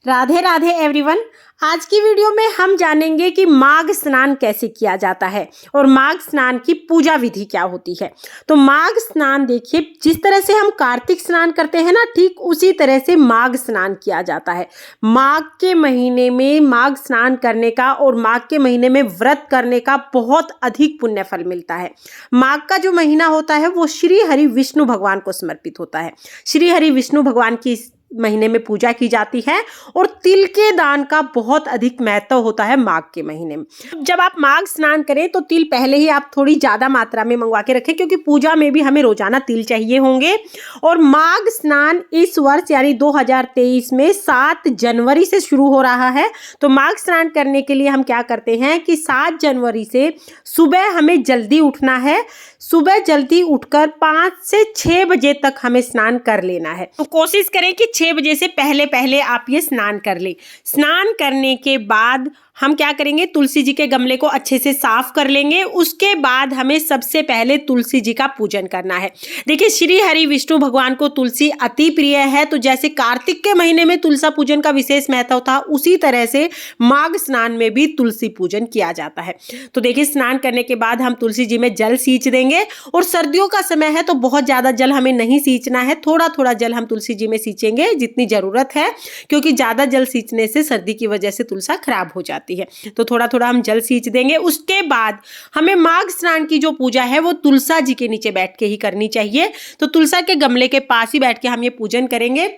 Radhe Radhe everyone. आज की video में हम जानेंगे कि माघ स्नान कैसे किया जाता है और माघ स्नान की पूजा विधि क्या होती है। तो माघ स्नान देखिए, जिस तरह से हम कार्तिक स्नान करते हैं ना, ठीक उसी तरह से माघ स्नान किया जाता है। माघ के महीने में माघ स्नान करने का और माघ के महीने में व्रत करने का बहुत अधिक पुण्य फल मिलता है। माघ का जो महीना होता है वो श्री हरि विष्णु भगवान को समर्पित होता है। श्री हरि विष्णु भगवान की महीने में पूजा की जाती है और तिल के दान का बहुत अधिक महत्व होता है माघ के महीने में। जब आप माघ स्नान करें तो तिल पहले ही आप थोड़ी ज़्यादा मात्रा में मंगवा के रखें, क्योंकि पूजा में भी हमें रोजाना तिल चाहिए होंगे। और माघ स्नान इस वर्ष यानी 2023 में 7 जनवरी से शुरू हो रहा है। तो माघ स्नान करने के लिए हम क्या करते हैं कि 7 जनवरी से सुबह हमें जल्दी उठना है। सुबह जल्दी उठकर 5 से 6 बजे तक हमें स्नान कर लेना है। तो कोशिश करें कि 6 बजे से पहले पहले आप ये स्नान कर लें। स्नान करने के बाद हम क्या करेंगे, तुलसी जी के गमले को अच्छे से साफ कर लेंगे। उसके बाद हमें सबसे पहले तुलसी जी का पूजन करना है। देखिए, श्री हरि विष्णु भगवान को तुलसी अति प्रिय है। तो जैसे कार्तिक के महीने में तुलसा पूजन का विशेष महत्व था, उसी तरह से माघ स्नान में भी तुलसी पूजन किया जाता है। तो देखिए, स्नान करने के बाद हम तुलसी जी में जल सींच देंगे। और सर्दियों का समय है तो बहुत ज्यादा जल हमें नहीं सींचना है, थोड़ा थोड़ा जल हम तुलसी जी में सींचेंगे जितनी जरूरत है, क्योंकि ज्यादा जल सींचने से सर्दी की वजह से तुलसा खराब हो जाती है। तो थोड़ा थोड़ा हम जल सींच देंगे। उसके बाद हमें माघ स्नान की जो पूजा है वो तुलसा जी के नीचे बैठ के ही करनी चाहिए। तो तुलसा के गमले के पास ही बैठ के हम ये पूजन करेंगे।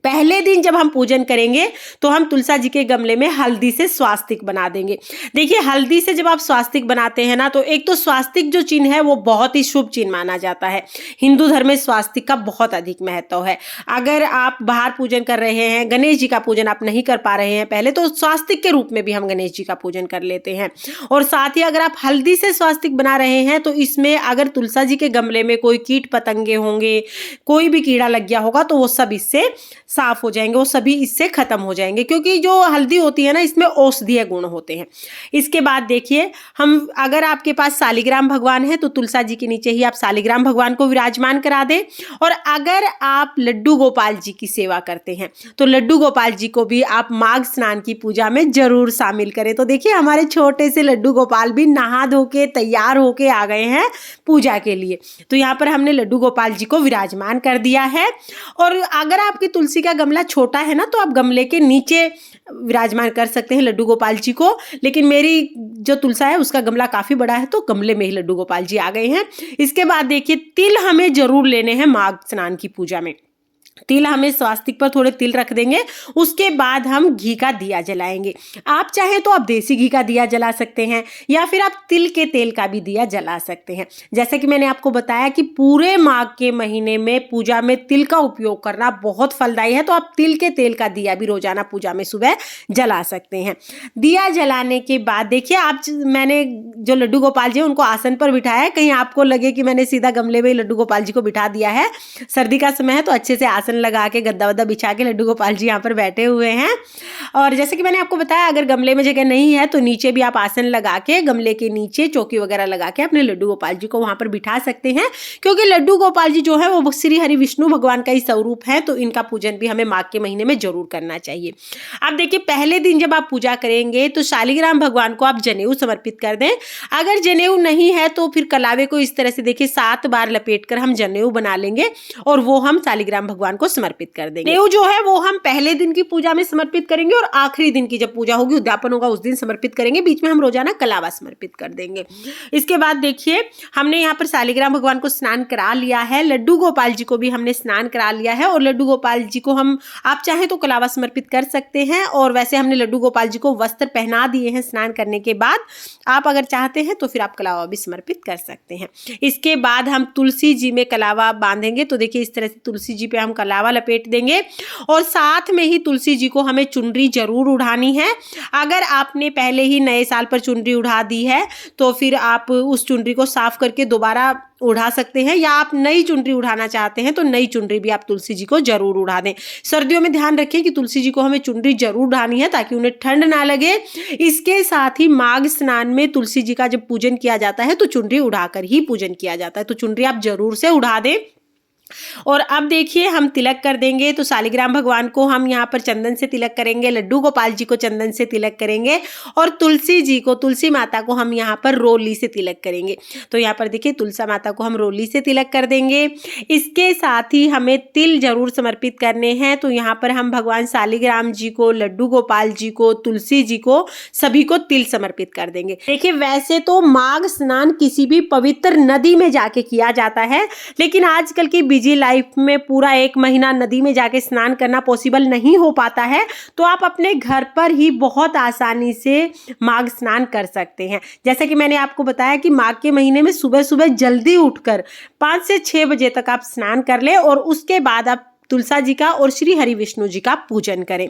पहले दिन जब हम पूजन करेंगे तो हम तुलसा जी के गमले में हल्दी से स्वास्तिक बना देंगे। देखिए, हल्दी से जब आप स्वास्तिक बनाते हैं ना, तो एक तो स्वास्तिक जो चिन्ह है वो बहुत ही शुभ चिन्ह माना जाता है। हिंदू धर्म में स्वास्तिक का बहुत अधिक महत्व है। अगर आप बाहर पूजन कर रहे हैं, गणेश जी का पूजन आप नहीं कर पा रहे हैं पहले, तो स्वास्तिक के रूप में भी हम गणेश जी का पूजन कर लेते हैं। और साथ ही अगर आप हल्दी से स्वास्तिक बना रहे हैं तो इसमें अगर तुलसा जी के गमले में कोई कीट पतंगे होंगे, कोई भी कीड़ा लग गया होगा, तो वो सब इससे साफ हो जाएंगे, वो सभी इससे खत्म हो जाएंगे, क्योंकि जो हल्दी होती है ना, इसमें औषधीय गुण होते हैं। इसके बाद देखिए, हम अगर आपके पास शालिग्राम भगवान है तो तुलसा जी के नीचे ही आप शालिग्राम भगवान को विराजमान करा दें। और अगर आप लड्डू गोपाल जी की सेवा करते हैं तो लड्डू गोपाल जी को भी आप माघ स्नान की पूजा में जरूर शामिल करें। तो देखिए, हमारे छोटे से लड्डू गोपाल भी नहा धो के तैयार होके आ गए हैं पूजा के लिए। तो यहाँ पर हमने लड्डू गोपाल जी को विराजमान कर दिया है। और अगर आपकी तुलसी का गमला छोटा है ना, तो आप गमले के नीचे विराजमान कर सकते हैं लड्डू गोपाल जी को। लेकिन मेरी जो तुलसा है उसका गमला काफी बड़ा है, तो गमले में ही लड्डू गोपाल जी आ गए हैं। इसके बाद देखिए, तिल हमें जरूर लेने हैं माघ स्नान की पूजा में। तिल हमें स्वास्तिक पर थोड़े तिल रख देंगे। उसके बाद हम घी का दिया जलाएंगे। आप चाहें तो आप देसी घी का दिया जला सकते हैं, या फिर आप तिल के तेल का भी दिया जला सकते हैं। जैसे कि मैंने आपको बताया कि पूरे माघ के महीने में पूजा में तिल का उपयोग करना बहुत फलदायी है। तो आप तिल के तेल का दिया भी रोजाना पूजा में सुबह जला सकते हैं। दिया जलाने के बाद देखिए, मैंने जो लड्डू गोपाल जी उनको आसन पर बिठाया है। कहीं आपको लगे कि मैंने सीधा गमले में लड्डू गोपाल जी को बिठा दिया है। सर्दी का समय है तो अच्छे से आसन लगा के गद्दा वद्दा बिछा के लड्डू गोपाल जी यहाँ पर बैठे हुए हैं। और जैसे कि मैंने आपको बताया, अगर गमले में जगह नहीं है तो नीचे भी आप आसन लगा के, गमले के नीचे चौकी वगैरह लगा के अपने लड्डू गोपाल जी को वहां पर बिठा सकते हैं। क्योंकि लड्डू गोपाल जी जो है वो श्री हरि विष्णु भगवान का ही स्वरूप है, तो इनका पूजन भी हमें माघ के महीने में जरूर करना चाहिए। अब देखिए, पहले दिन जब आप पूजा करेंगे तो शालिग्राम भगवान को आप जनेऊ समर्पित कर दें। अगर जनेऊ नहीं है तो फिर कलावे को इस तरह से देखिए 7 बार लपेट कर हम जनेऊ बना लेंगे और वो हम शालिग्राम भगवान को समर्पित कर देंगे। जनेऊ जो है वो हम पहले दिन की पूजा में समर्पित करेंगे और आखिरी दिन की जब पूजा होगी, उद्यापन होगा, उस दिन समर्पित करेंगे। बीच में हम रोजाना कलावा समर्पित कर देंगे। इसके बाद देखिए, हमने यहाँ पर शालिग्राम भगवान को स्नान करा लिया है, लड्डू गोपाल जी को भी हमने स्नान करा लिया है। और लड्डू गोपाल जी को हम, आप चाहें तो कलावा समर्पित कर सकते हैं। और वैसे हमने लड्डू गोपाल जी को वस्त्र पहना दिए हैं स्नान करने के बाद। आप अगर चाहते हैं तो फिर आप कलावा भी समर्पित कर सकते हैं। इसके बाद हम तुलसी जी में कलावा बांधेंगे। तो देखिए, इस तरह से तुलसी जी पे हम कलावा लपेट देंगे। और साथ में ही तुलसी जी को हमें चुनरी जरूर उड़ानी है। अगर आपने पहले ही नए साल पर चुनरी उड़ा दी है तो फिर आप उस चुनरी को साफ करके दोबारा उड़ा सकते हैं, या आप नई चुनरी उड़ाना चाहते हैं तो नई चुनरी भी आप तुलसी जी को जरूर उड़ा दें। सर्दियों में ध्यान रखें कि तुलसी जी को हमें चुनरी जरूर उड़ानी है ताकि उन्हें ठंड ना लगे। इसके साथ ही माघ स्नान में तुलसी जी का जब पूजन किया जाता है तो चुनरी उड़ाकर ही पूजन किया जाता है। तो चुनरी आप जरूर से उड़ा दें। और अब देखिए हम तिलक कर देंगे। तो शालिग्राम भगवान को हम यहाँ पर चंदन से तिलक करेंगे, लड्डू गोपाल जी को चंदन से तिलक करेंगे और तुलसी जी को, तुलसी माता को हम यहाँ पर रोली से तिलक करेंगे। तो यहाँ पर देखिए तुलसी माता को हम रोली से तिलक कर देंगे। इसके साथ ही हमें तिल जरूर समर्पित करने हैं। तो यहाँ पर हम भगवान शालिग्राम जी को, लड्डू गोपाल जी को, तुलसी जी को, सभी को तिल समर्पित कर देंगे। देखिए वैसे तो माघ स्नान किसी भी पवित्र नदी में जाके किया जाता है, लेकिन आजकल की बिजी लाइफ में पूरा 1 महीना नदी में जाके स्नान करना पॉसिबल नहीं हो पाता है। तो आप अपने घर पर ही बहुत आसानी से माघ स्नान कर सकते हैं। जैसे कि मैंने आपको बताया कि माघ के महीने में सुबह सुबह जल्दी उठकर 5 से 6 बजे तक आप स्नान कर ले और उसके बाद आप तुलसा जी का और श्री हरि विष्णु जी का पूजन करें।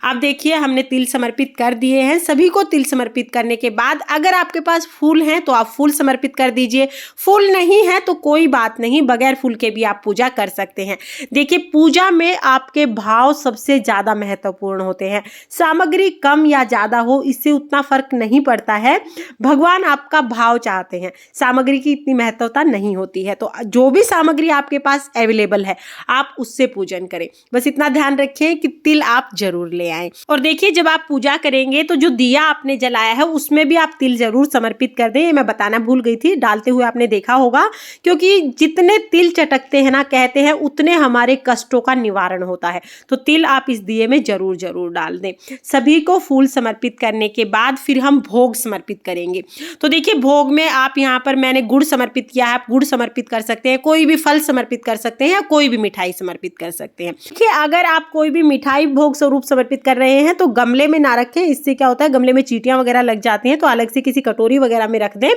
आप देखिए हमने तिल समर्पित कर दिए हैं। सभी को तिल समर्पित करने के बाद अगर आपके पास फूल हैं तो आप फूल समर्पित कर दीजिए, फूल नहीं है तो कोई बात नहीं, बगैर फूल के भी आप पूजा कर सकते हैं। देखिए पूजा में आपके भाव सबसे ज़्यादा महत्वपूर्ण होते हैं। सामग्री कम या ज़्यादा हो इससे उतना फर्क नहीं पड़ता है, भगवान आपका भाव चाहते हैं, सामग्री की इतनी महत्वता नहीं होती है। तो जो भी सामग्री आपके पास अवेलेबल है आप उससे पूजन करें। बस इतना ध्यान रखें कि तिल आप जरूर ले आएं। और देखिए जब आप पूजा करेंगे तो जो दिया आपने जलाया है उसमें भी आप तिल जरूर समर्पित कर दें। ये मैं बताना भूल गई थी, डालते हुए आपने देखा होगा, क्योंकि जितने तिल चटकते हैं ना, कहते हैं उतने हमारे कष्टों का निवारण होता है। तो तिल आप इस दिए में जरूर जरूर डाल दें। सभी को फूल समर्पित करने के बाद फिर हम भोग समर्पित करेंगे। तो देखिए भोग में आप यहाँ पर मैंने गुड़ समर्पित किया है, आप गुड़ समर्पित कर सकते हैं, कोई भी फल समर्पित कर सकते हैं या कोई भी मिठाई समर्पित कर सकते हैं। देखिए अगर आप कोई भी मिठाई भोग स्वरूप समर्पित कर रहे हैं तो गमले में ना रखें, इससे क्या होता है गमले में चींटियां वगैरह लग जाती हैं। तो अलग से किसी कटोरी वगैरह में रख दें।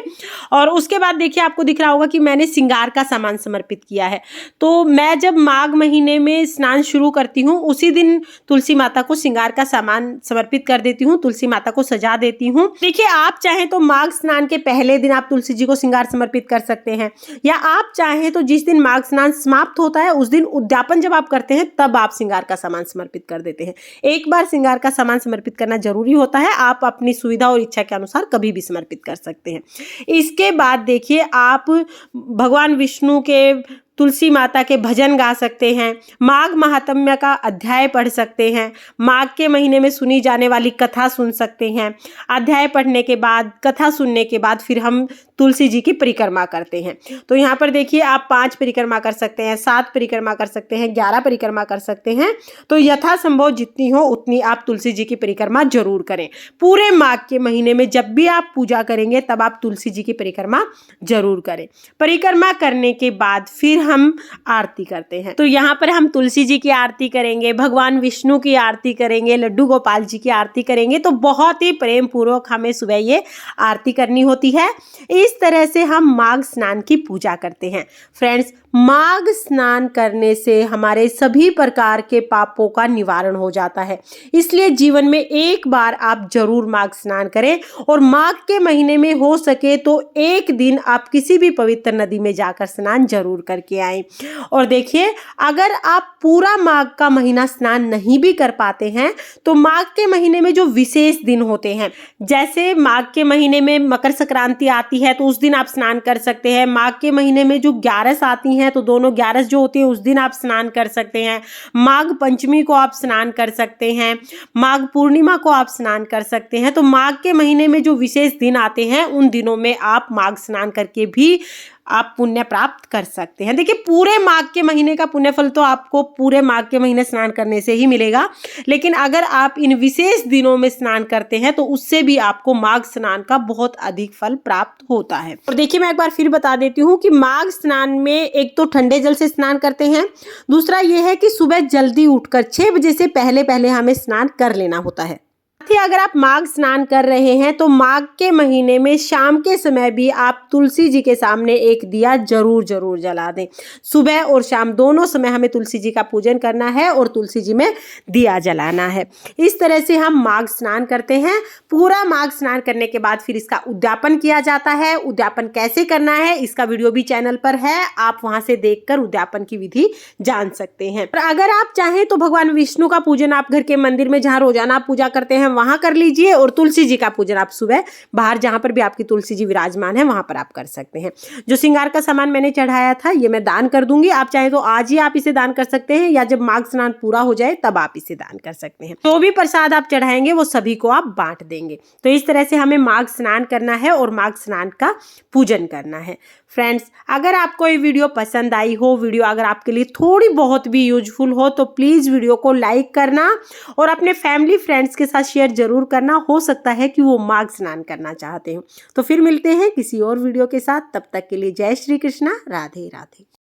और उसके बाद देखिए आपको दिख रहा होगा कि मैंने श्रृंगार का सामान समर्पित किया है। तो मैं जब माघ महीने में स्नान शुरू करती हूँ उसी दिन तुलसी माता को श्रृंगार का सामान समर्पित कर देती हूँ, तुलसी माता को सजा देती हूँ। देखिए आप चाहें तो माघ स्नान के पहले दिन आप तुलसी जी को श्रृंगार समर्पित कर सकते हैं, या आप चाहें तो जिस दिन माघ स्नान समाप्त होता है उस दिन उद्यापन जब आप करते हैं तब आप श्रृंगार का सामान समर्पित कर देते हैं। एक बार श्रृंगार का सामान समर्पित करना जरूरी होता है, आप अपनी सुविधा और इच्छा के अनुसार कभी भी समर्पित कर सकते हैं। इसके बाद देखिए आप भगवान विष्णु के, तुलसी माता के भजन गा सकते हैं, माघ महात्म्य का अध्याय पढ़ सकते हैं, माघ के महीने में सुनी जाने वाली कथा सुन सकते हैं। अध्याय पढ़ने के बाद, कथा सुनने के बाद फिर हम तुलसी जी की परिक्रमा करते हैं। तो यहाँ पर देखिए आप 5 परिक्रमा कर सकते हैं, 7 परिक्रमा कर सकते हैं, 11 परिक्रमा कर सकते हैं। तो यथासंभव जितनी हो उतनी आप तुलसी जी की परिक्रमा जरूर करें। पूरे माघ के महीने में जब भी आप पूजा करेंगे तब आप तुलसी जी की परिक्रमा जरूर करें। परिक्रमा करने के बाद फिर हम आरती करते हैं। तो यहाँ पर हम तुलसी जी की आरती करेंगे, भगवान विष्णु की आरती करेंगे, लड्डू गोपाल जी की आरती करेंगे। तो बहुत ही प्रेम पूर्वक हमें सुबह ये आरती करनी होती है। इस तरह से हम माघ स्नान की पूजा करते हैं। फ्रेंड्स माघ स्नान करने से हमारे सभी प्रकार के पापों का निवारण हो जाता है, इसलिए जीवन में एक बार आप जरूर माघ स्नान करें। और माघ के महीने में हो सके तो एक दिन आप किसी भी पवित्र नदी में जाकर स्नान जरूर करके आएं। और देखिए अगर आप पूरा माघ का महीना स्नान नहीं भी कर पाते हैं तो माघ के महीने में जो विशेष दिन होते हैं, जैसे माघ के महीने में मकर संक्रांति आती है तो उस दिन आप स्नान कर सकते हैं। माघ के महीने में जो 11 आती हैं तो दोनों 11 जो होती है उस दिन आप स्नान कर सकते हैं। माघ पंचमी को आप स्नान कर सकते हैं, माघ पूर्णिमा को आप स्नान कर सकते हैं। तो माघ के महीने में जो विशेष दिन आते हैं उन दिनों में आप माघ स्नान करके भी आप पुण्य प्राप्त कर सकते हैं। देखिए पूरे माघ के महीने का पुण्य फल तो आपको पूरे माघ के महीने स्नान करने से ही मिलेगा, लेकिन अगर आप इन विशेष दिनों में स्नान करते हैं तो उससे भी आपको माघ स्नान का बहुत अधिक फल प्राप्त होता है। और देखिए मैं एक बार फिर बता देती हूँ कि माघ स्नान में एक तो ठंडे जल से स्नान करते हैं, दूसरा ये है कि सुबह जल्दी उठकर 6 बजे से पहले पहले हमें स्नान कर लेना होता है। अगर आप माघ स्नान कर रहे हैं तो माघ के महीने में शाम के समय भी आप तुलसी जी के सामने एक दिया जरूर जरूर जला दें। सुबह और शाम दोनों समय हमें तुलसी जी का पूजन करना है और तुलसी जी में दिया जलाना है। इस तरह से हम माघ स्नान करते हैं। पूरा माघ स्नान करने के बाद फिर इसका उद्यापन किया जाता है। उद्यापन कैसे करना है इसका वीडियो भी चैनल पर है, आप वहां से देखकर उद्यापन की विधि जान सकते हैं। और अगर आप चाहें तो भगवान विष्णु का पूजन आप घर के मंदिर में जहाँ रोजाना पूजा करते हैं वहां कर लीजिए, और तुलसी जी का पूजन आप सुबह बाहर जहां पर भी आपकी तुलसी जी विराजमान है वहां पर आप कर सकते हैं। जो श्रृंगार का सामान मैंने चढ़ाया था ये मैं दान कर दूंगी, आप चाहे तो आज ही आप इसे दान कर सकते हैं, या जब माघ स्नान पूरा हो जाए तब आप इसे दान कर सकते हैं। जो भी प्रसाद आप चढ़ाएंगे वो सभी को आप बांट देंगे। तो इस तरह से हमें माघ स्नान करना है और माघ स्नान का पूजन करना है। फ्रेंड्स, अगर आपको ये वीडियो पसंद आई हो, वीडियो अगर आपके लिए थोड़ी बहुत भी यूजफुल हो, तो प्लीज़ वीडियो को लाइक करना और अपने फैमिली फ्रेंड्स के साथ शेयर जरूर करना। हो सकता है कि वो माघ स्नान करना चाहते हो। तो फिर मिलते हैं किसी और वीडियो के साथ, तब तक के लिए जय श्री कृष्णा, राधे राधे।